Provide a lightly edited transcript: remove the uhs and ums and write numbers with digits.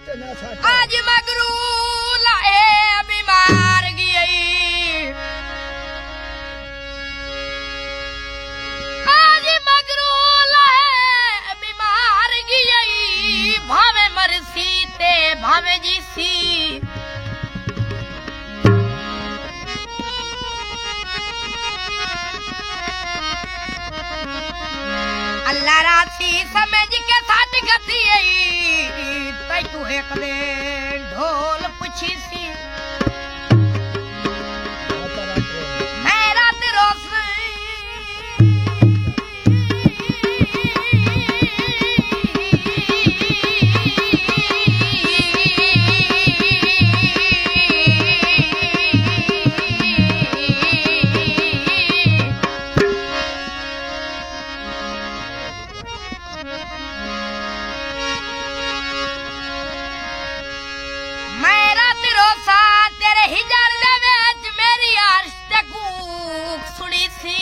आज मगरू लाए बीमार गई आज मगरू लाए बीमार गई भावे मरसी ते भावे जीसी अल्लाह रासी समझ के साथ गती तै तू एक दे ढोल पुछी सी मैं रात रोस तेरे हिजर दे विच मेरी अर्श ते कूक सुनी सी